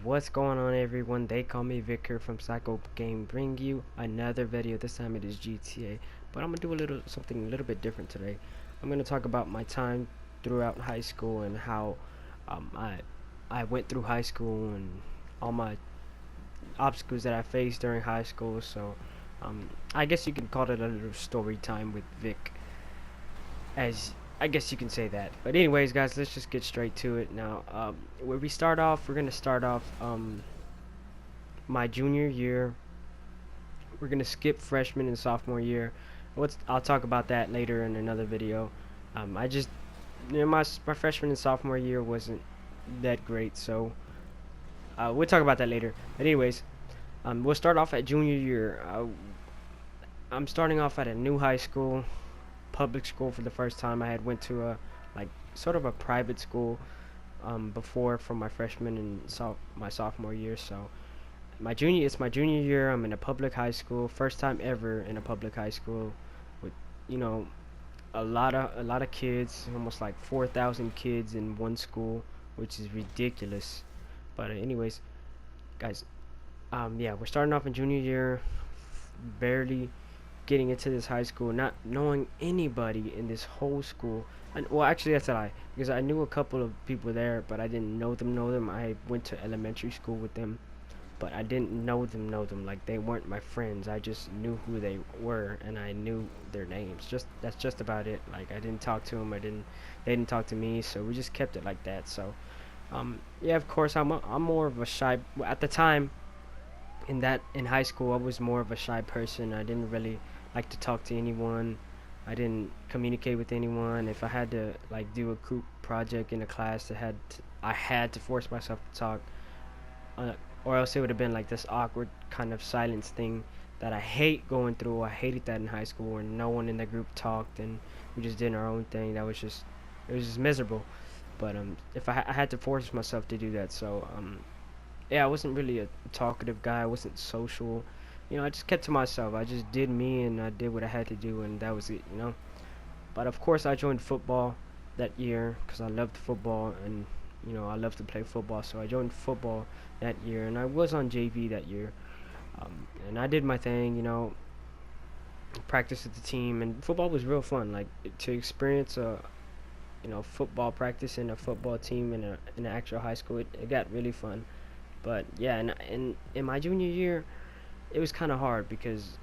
What's going on, everyone? They call me Vicar from Psycho Game, bring you another video. This time it is GTA, but I'm gonna do something a little bit different today. I'm gonna talk about my time throughout high school and how um, I I went through high school and all my obstacles that I faced during high school. So I guess you can call it a little story time with Vic, as I guess you can say that. But anyways, guys, let's just get straight to it now. Where we start off, we're gonna start off my junior year. We're gonna skip freshman and sophomore year. I'll talk about that later in another video. I just my freshman and sophomore year wasn't that great, so we'll talk about that later. But anyways, we'll start off at junior year. I'm starting off at a new high school, public school for the first time. I had went to a like sort of a private school before for my freshman and my sophomore year. So it's my junior year. I'm in a public high school, first time ever in a public high school, with you know a lot of kids, almost like 4,000 kids in one school, which is ridiculous. But anyways, guys, yeah, we're starting off in junior year, barely getting into this high school, not knowing anybody in this whole school. And well, actually, that's a lie, because I knew a couple of people there, but I didn't know them. I went to elementary school with them, but I didn't know them. Like, they weren't my friends. I just knew who they were, and I knew their names. That's just about it. Like, I didn't talk to them. They didn't talk to me. So we just kept it like that. So, yeah, of course, I'm more of a shy. At the time, in high school, I was more of a shy person. I didn't really like to talk to anyone. I didn't communicate with anyone. If I had to like do a group project in a class I had to force myself to talk. Uh, or else it would have been like this awkward kind of silence thing that I hate going through. I hated that in high school where no one in the group talked and we just did our own thing. It was just miserable. But if I had to force myself to do that. So yeah, I wasn't really a talkative guy. I wasn't social. I just kept to myself. I just did me and I did what I had to do, and that was it. But of course, I joined football that year because I loved football, and I love to play football. So I joined football that year, and I was on JV that year. And I did my thing, practice with the team, and football was real fun. Like, to experience a football practice in a football team in an actual high school, it got really fun. But yeah, and in my junior year, it was kind of hard because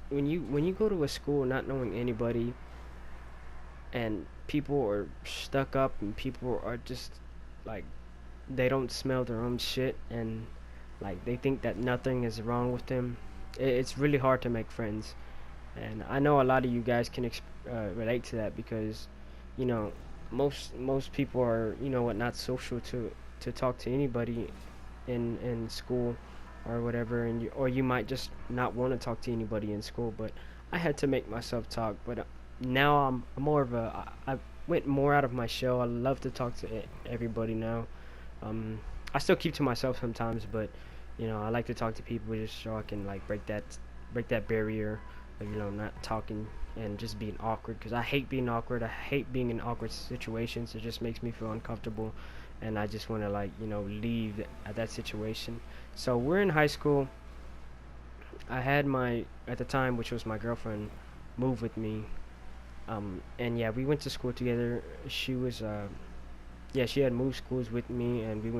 when you go to a school not knowing anybody, and people are stuck up, and people are just like, they don't smell their own shit, and like they think that nothing is wrong with them. It's really hard to make friends, and I know a lot of you guys can relate to that because you know most people are not social to talk to anybody in school or whatever, and you might just not want to talk to anybody in school. But I had to make myself talk. But now I'm more of I went more out of my shell. I love to talk to everybody now. I still keep to myself sometimes, but I like to talk to people just so I can like break that barrier of not talking and just being awkward, because I hate being awkward. I hate being in awkward situations. It just makes me feel uncomfortable, and I just want to like leave at that situation. So we're in high school. I had my, at the time, which was my girlfriend, move with me. And yeah, we went to school together. She was yeah, she had moved schools with me, and we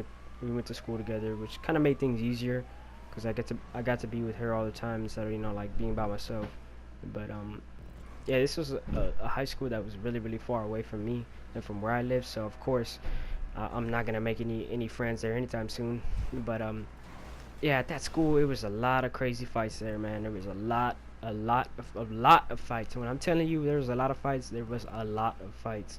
went to school together, which kind of made things easier because I got to be with her all the time instead of like being by myself. But yeah, this was a high school that was really really far away from me and from where I live. So of course, I'm not gonna make any friends there anytime soon. But yeah, at that school, it was a lot of crazy fights there, man. There was a lot of fights. When I'm telling you there was a lot of fights, there was a lot of fights.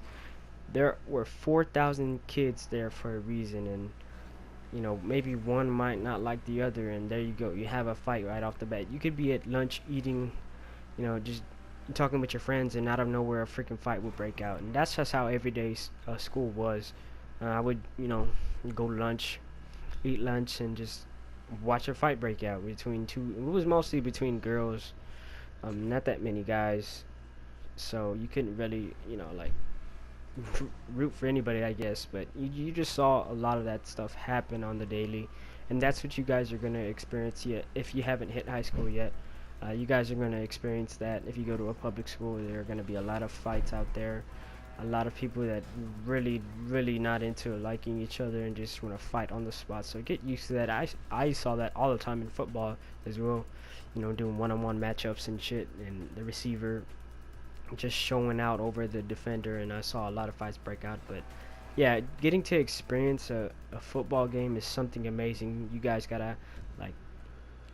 There were 4,000 kids there for a reason, and maybe one might not like the other, and there you go. You have a fight right off the bat. You could be at lunch eating, just talking with your friends, and out of nowhere a freaking fight would break out. And that's just how everyday school was. I would, go to lunch, eat lunch, and just watch a fight break out between two. It was mostly between girls, not that many guys. So you couldn't really, like root for anybody, I guess, but you just saw a lot of that stuff happen on the daily, and that's what you guys are gonna experience yet if you haven't hit high school yet. You guys are gonna experience that if you go to a public school. There are gonna be a lot of fights out there, a lot of people that really not into liking each other and just want to fight on the spot. So get used to that. I saw that all the time in football as well, doing one-on-one matchups and shit, and the receiver just showing out over the defender, and I saw a lot of fights break out. But yeah, getting to experience a football game is something amazing. Like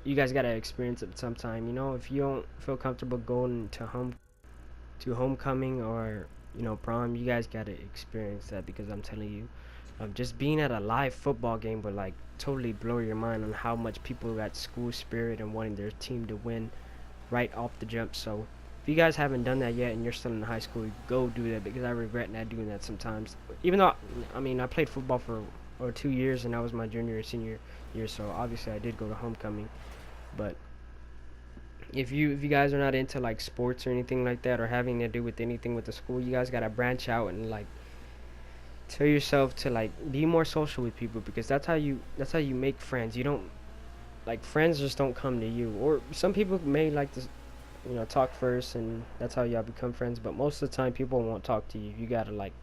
you guys gotta experience it sometime. If you don't feel comfortable going to homecoming or prom, you guys gotta experience that, because I'm telling you, just being at a live football game would like totally blow your mind on how much people got school spirit and wanting their team to win right off the jump. So if you guys haven't done that yet and you're still in high school, go do that, because I regret not doing that sometimes. Even though I played football for 2 years, and that was my junior and senior year, so obviously I did go to homecoming. But if you guys are not into like sports or anything like that, or having to do with anything with the school, you guys gotta branch out and like tell yourself to like be more social with people, because that's how you make friends. You don't like friends just don't come to you. Or some people may like to talk first, and that's how y'all become friends, but most of the time people won't talk to you. You gotta like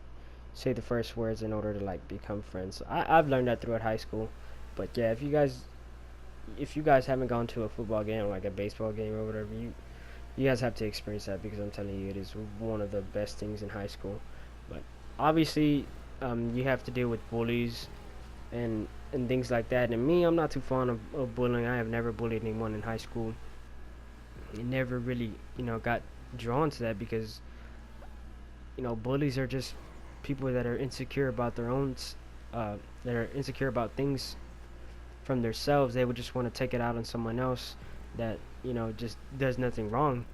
say the first words in order to like become friends. So I've learned that throughout high school. But yeah, if you guys haven't gone to a football game or like a baseball game or whatever, you guys have to experience that, because I'm telling you, it is one of the best things in high school. But obviously, you have to deal with bullies and things like that. And me, I'm not too fond of bullying. I have never bullied anyone in high school. I never really, got drawn to that, because bullies are just people that are insecure about their own, that are insecure about things from themselves. They would just want to take it out on someone else that just does nothing wrong,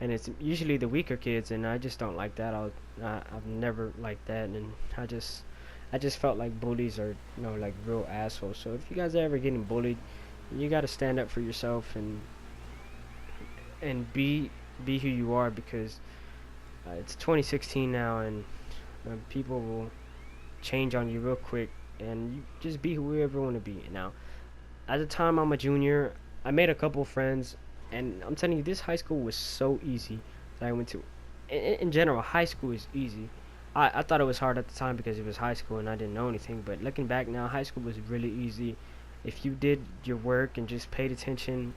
and it's usually the weaker kids. And I just don't like that. I've never liked that, and I just felt like bullies are like real assholes. So if you guys are ever getting bullied, you got to stand up for yourself and be who you are, because it's 2016 now, and people will change on you real quick, and you just be whoever you want to be. Now, at the time I'm a junior, I made a couple friends, and I'm telling you, this high school was so easy that I went to. In general, high school is easy. I thought it was hard at the time because it was high school and I didn't know anything, but looking back now, high school was really easy. If you did your work and just paid attention,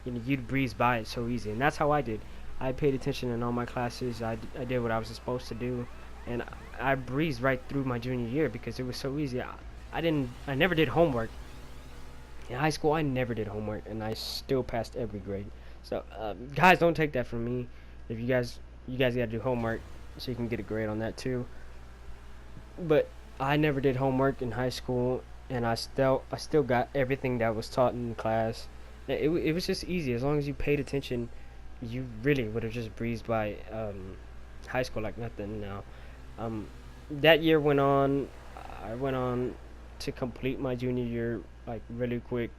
you'd breeze by it so easy. And that's how I did. I paid attention in all my classes. I did what I was supposed to do, and I breezed right through my junior year because it was so easy. I never did homework. In high school, I never did homework, and I still passed every grade. So, guys, don't take that from me. If you guys gotta do homework, so you can get a grade on that too. But I never did homework in high school, and I still got everything that was taught in class. It was just easy. As long as you paid attention, you really would have just breezed by high school like nothing. Now, that year went on. I went on to complete my junior year like really quick.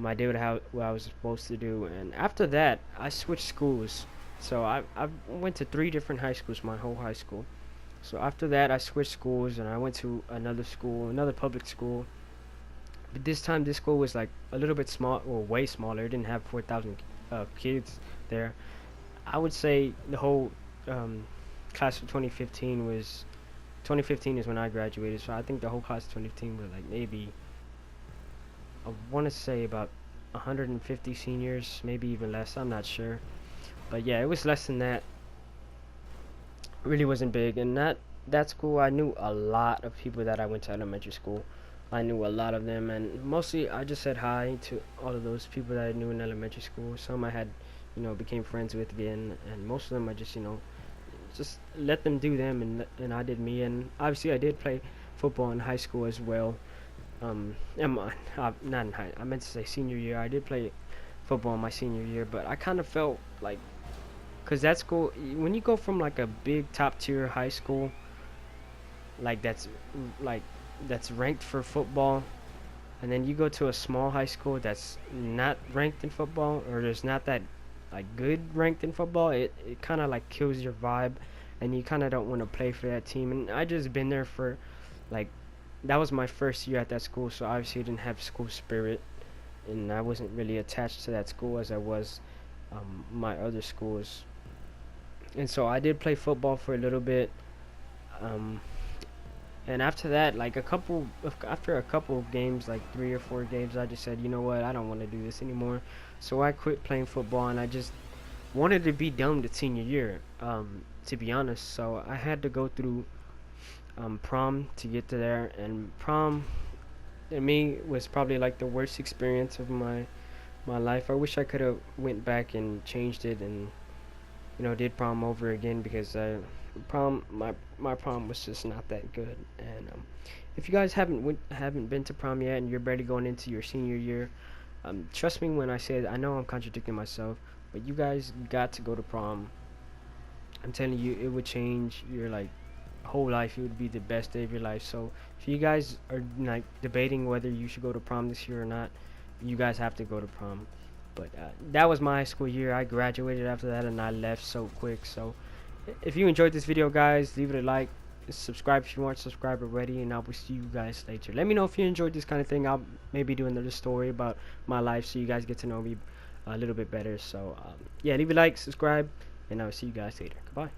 I did what I was supposed to do, and after that, I switched schools. So I went to 3 different high schools my whole high school. So after that, I switched schools, and I went to another school, another public school. But this time, this school was like a little bit small, or way smaller. It didn't have 4,000 kids there. I would say the whole class of 2015 is when I graduated. So I think the whole class of 2015 was like maybe, I want to say about 150 seniors, maybe even less. I'm not sure. But yeah, it was less than that. Really wasn't big. And that school, I knew a lot of people that I went to elementary school. I knew a lot of them, and mostly I just said hi to all of those people that I knew in elementary school. Some I had, became friends with again, and most of them I just let them do them, and I did me. And obviously I did play football in high school as well. Not in high. I meant to say senior year. I did play football in my senior year, but I kind of felt like, cause that school, when you go from like a big top tier high school, like like that's ranked for football, and then you go to a small high school that's not ranked in football, or there's not that like good ranked in football, it kind of like kills your vibe, and you kind of don't want to play for that team. And I just been there for like, that was my first year at that school, so obviously I didn't have school spirit, and I wasn't really attached to that school as I was my other schools. And so I did play football for a little bit, um, and after that, like after a couple of games, like 3 or 4 games, I just said, you know what, I don't want to do this anymore. So I quit playing football, and I just wanted to be done with senior year, to be honest. So I had to go through prom to get to there, and prom to me was probably like the worst experience of my life. I wish I could have went back and changed it, and did prom over again, because prom my prom was just not that good. And if you guys haven't been to prom yet and you're barely going into your senior year, trust me when I say, I know I'm contradicting myself, but you guys got to go to prom. I'm telling you, it would change your like whole life. It would be the best day of your life. So if you guys are like debating whether you should go to prom this year or not, you guys have to go to prom. But that was my high school year. I graduated after that, and I left so quick. So if you enjoyed this video, guys, leave it a like, subscribe if you aren't subscribed already, and I will see you guys later. Let me know if you enjoyed this kind of thing. I'll maybe do another story about my life, so you guys get to know me a little bit better. So yeah, leave a like, subscribe, and I'll see you guys later. Goodbye.